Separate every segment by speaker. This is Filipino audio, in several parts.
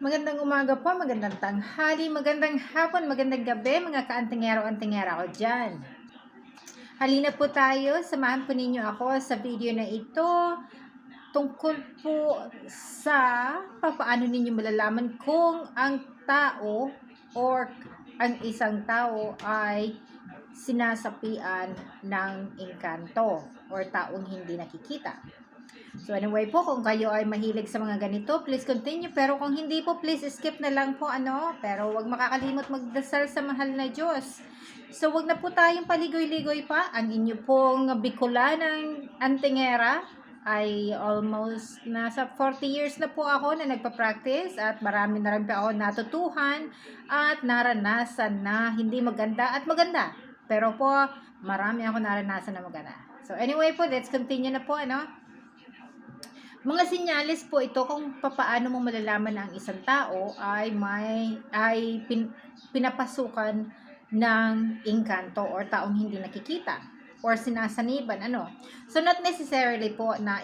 Speaker 1: Magandang umaga po, magandang tanghali, magandang hapon, magandang gabi, mga kaantingero-antingera ko dyan. Halina po tayo, samahan po ninyo ako sa video na ito tungkol po sa paano ninyo malalaman kung ang tao or ang isang tao ay sinasapian ng engkanto or taong hindi nakikita. So anyway po, kung kayo ay mahilig sa mga ganito, please continue. Pero kung hindi po, please skip na lang po Pero wag makakalimot magdasal sa mahal na Diyos. So wag na po tayong paligoy-ligoy pa. Ang inyo pong Bicolanang Antingera ay almost nasa 40 years na po ako na nagpa-practice at marami na rin po ako natutuhan at naranasan na hindi maganda at maganda. Pero po, marami ako naranasan na maganda. So anyway po, let's continue na po Mga senyales po ito kung paano mo malalaman na ang isang tao ay pinapasukan ng engkanto or taong hindi nakikita or sinasaniban So not necessarily po na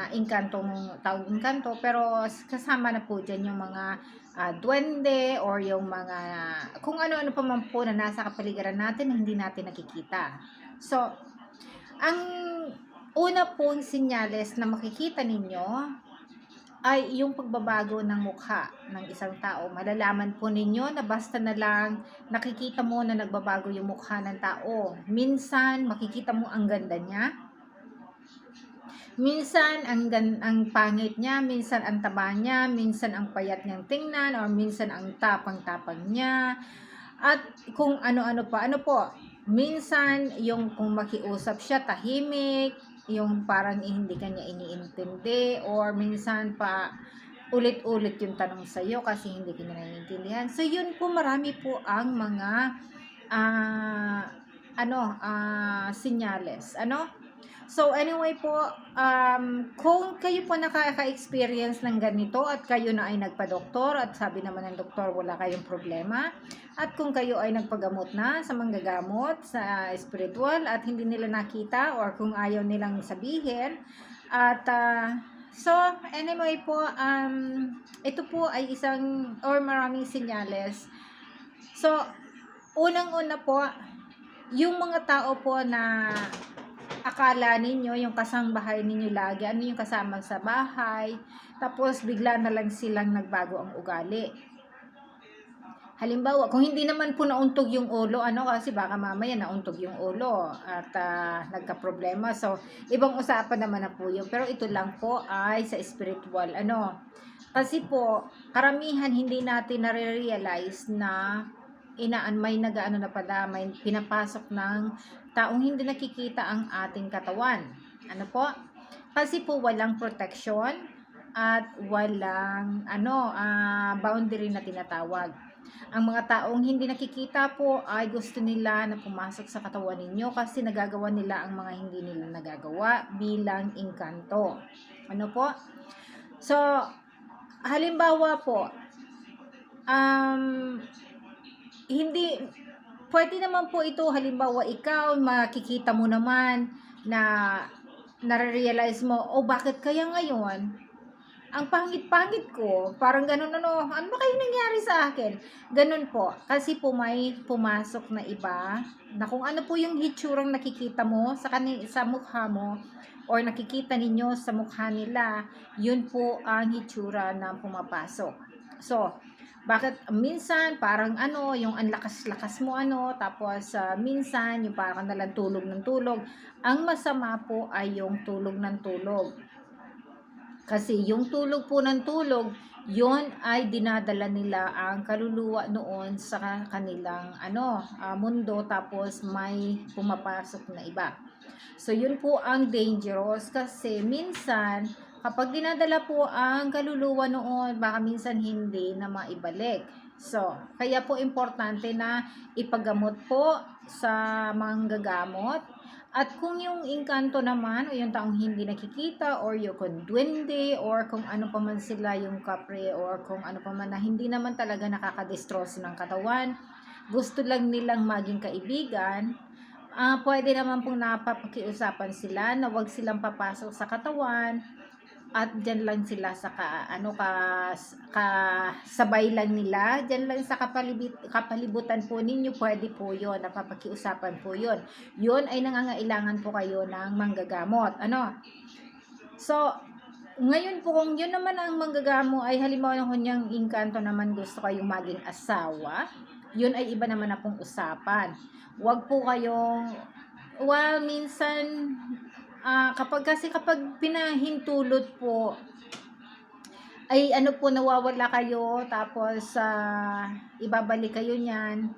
Speaker 1: engkantong taong engkanto, pero kasama na po diyan yung mga duwende or yung mga kung ano-ano pa man po na nasa kapaligiran natin na hindi natin nakikita. So ang una pong senyales na makikita ninyo ay yung pagbabago ng mukha ng isang tao. Malalaman po ninyo na basta na lang nakikita mo na nagbabago yung mukha ng tao. Minsan makikita mo ang ganda niya. Minsan ang pangit niya, minsan ang taba niya, minsan ang payat niyang tingnan, or minsan ang tapang-tapang niya. At kung ano-ano pa, minsan yung kung makiusap siya, tahimik, yung parang hindi kanya iniintindi, or minsan pa ulit-ulit yung tanong sa iyo kasi hindi kanya naiintindihan. So yun po, marami po ang mga senyales. So anyway po, kung kayo po nakaka-experience ng ganito at kayo na ay nagpa-doktor at sabi naman ng doktor wala kayong problema, at kung kayo ay nagpagamot na sa manggagamot sa spiritual at hindi nila nakita or kung ayaw nilang sabihin at so anyway po, ito po ay isang or maraming senyales. So unang-una po, yung mga tao po na akala ninyo, yung kasambahay ninyo lagi, ano yung kasama sa bahay, tapos bigla na lang silang nagbago ang ugali. Halimbawa, kung hindi naman po nauntog yung ulo, kasi baka mamaya nauntog yung ulo at nagka-problema. So, ibang usapan naman na po yun. Pero ito lang po ay sa spiritual, Kasi po, karamihan hindi natin nare-realize na may may pinapasok ng taong hindi nakikita ang ating katawan. Kasi po walang protection at walang boundary na tinatawag. Ang mga taong hindi nakikita po ay gusto nila na pumasok sa katawan ninyo kasi nagagawa nila ang mga hindi nila nagagawa bilang engkanto. So, halimbawa po, hindi pwede naman po ito, halimbawa ikaw makikita mo naman na nare-realize mo, bakit kaya ngayon ang pangit-pangit ko, parang ganun ano ba kayo nangyari sa akin? Ganun po, kasi po may pumasok na iba na kung ano po yung hitsurang nakikita mo sa mukha mo or nakikita ninyo sa mukha nila, yun po ang hitsura na pumapasok. So, bakit minsan parang yung ang lakas-lakas mo tapos minsan yung parang nalang tulog ng tulog. Ang masama po ay yung tulog ng tulog. Kasi yung tulog po ng tulog, yon ay dinadala nila ang kaluluwa noon sa kanilang mundo, tapos may pumapasok na iba. So yun po ang dangerous kasi minsan kapag dinadala po ang kaluluwa noon, baka minsan hindi na maibalik. So, kaya po importante na ipagamot po sa manggagamot. At kung yung engkanto naman o yung taong hindi nakikita or yung duwende or kung ano pa man sila, yung kapre or kung ano pa man na hindi naman talaga nakakadestroso ng katawan, gusto lang nilang maging kaibigan, pwede naman pong napapakiusapan sila na wag silang papasok sa katawan at diyan lang sila sa kasabay lang nila, diyan lang sa kapalibutan po ninyo, pwede po 'yon, napapakiusapan po 'yon. 'Yon ay nangangailangan po kayo ng manggagamot, ano. So, ngayon po kung 'yun naman ang manggagamo ay halimbawa ng kunyang engkanto naman gusto kayong maging asawa, 'yun ay iba naman na pong usapan. Huwag po kayong minsan kapag pinahintulot po ay ano po, nawawala kayo tapos ibabalik kayo niyan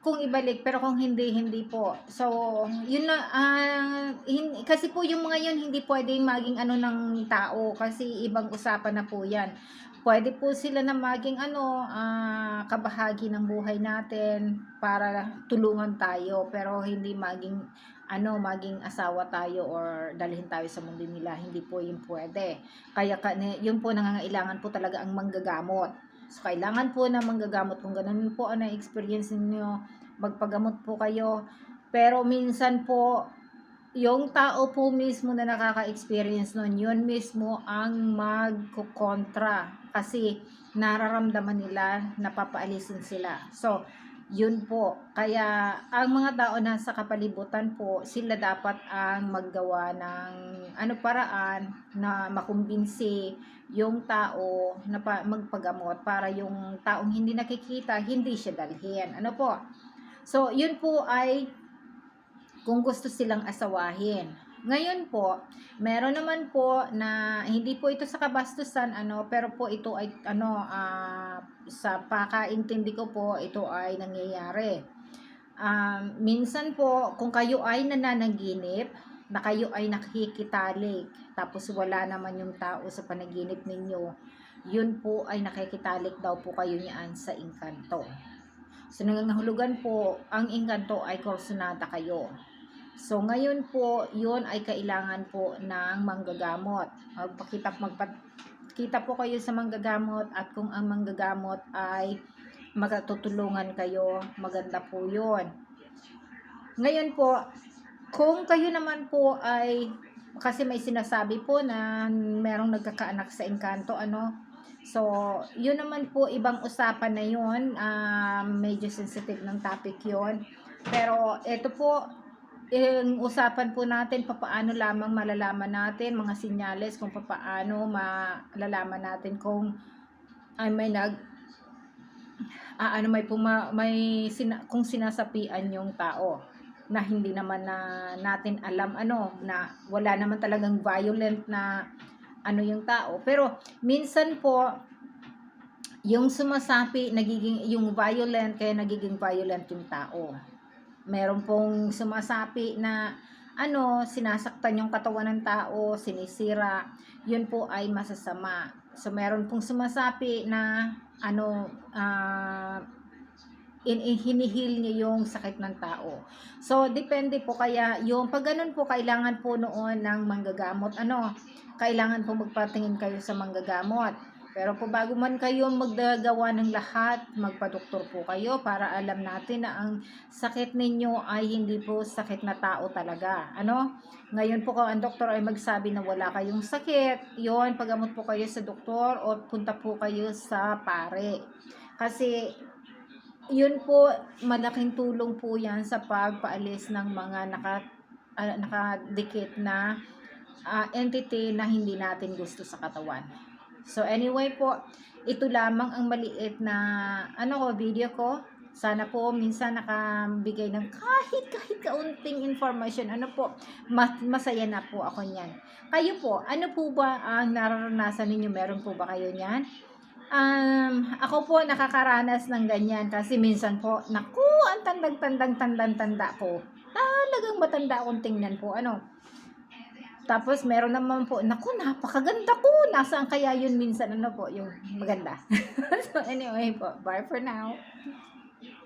Speaker 1: kung ibalik, pero kung hindi, hindi po. So, yun na, kasi po yung mga yun hindi pwedeng maging ano ng tao kasi ibang usapan na po yan. Pwede po sila na maging kabahagi ng buhay natin para tulungan tayo, pero hindi maging maging asawa tayo or dalhin tayo sa mundo nila. Hindi po yun pwede. Kaya yun po nangangailangan po talaga ang manggagamot. So, kailangan po na manggagamot kung ganun po ang na-experience niyo, magpagamot po kayo. Pero minsan po, yung tao po mismo na nakaka-experience nun, yun mismo ang magkukontra. Kasi nararamdaman nila, napapaalisin sila. So, yun po. Kaya, ang mga tao na sa kapalibutan po, sila dapat ang maggawa ng paraan na makumbinsi yung tao na magpagamot para yung taong hindi nakikita, hindi siya dalhin. Ano po? So, yun po ay kung gusto silang asawahin. Ngayon po, meron naman po na hindi po ito sa kabastusan, pero po ito ay sa pakaintindi ko po, ito ay nangyayari. Minsan po, kung kayo ay nananaginip, na kayo ay nakikitalik, tapos wala naman yung tao sa panaginip ninyo, yun po ay nakikitalik daw po kayo niyaan sa engkanto. So, nangangahulugan po, ang engkanto ay kursunada kayo. So, ngayon po, yun ay kailangan po ng manggagamot. Magpakita po kayo sa manggagamot, at kung ang manggagamot ay magtutulungan kayo, maganda po yun. Ngayon po, kung kayo naman po ay, kasi may sinasabi po na merong nagkakaanak sa engkanto, so, yun naman po, ibang usapan na yun, medyo sensitive ng topic yun. Pero, ito po, yung usapan po natin, papaano lamang malalaman natin, mga sinyales kung papaano malalaman natin kung may kung sinasapian yung tao na hindi naman na natin alam na wala naman talagang violent na yung tao. Pero minsan po yung sumasapi yung violent, kaya nagiging violent yung tao. Meron pong sumasapi na sinasaktan yung katawan ng tao, sinisira, yun po ay masasama. So meron pong sumasapi na hinihil niya yung sakit ng tao. So, depende po. Kaya, yung pag ganun po, kailangan po noon ng manggagamot. Kailangan po magpatingin kayo sa manggagamot. Pero po, bago man kayo magdagawa ng lahat, magpadoktor po kayo para alam natin na ang sakit ninyo ay hindi po sakit na tao talaga. Ngayon po, kung ang doktor ay magsabi na wala kayong sakit, yun, pagamot po kayo sa doktor o punta po kayo sa pare. Kasi, yun po, malaking tulong po yan sa pagpaalis ng mga nakadikit na entity na hindi natin gusto sa katawan. So anyway po, ito lamang ang maliit na video ko. Sana po minsan nakabigay ng kahit kaunting information. Masaya na po ako niyan. Kayo po, ano po ba ang nararanasan ninyo? Meron po ba kayo niyan? Ako po nakakaranas ng ganyan kasi minsan po, naku, ang tanda po. Talagang matanda akong tingnan po, Tapos meron naman po, naku, napakaganda po. Nasaan kaya yun minsan, yung maganda. So anyway po, bye for now.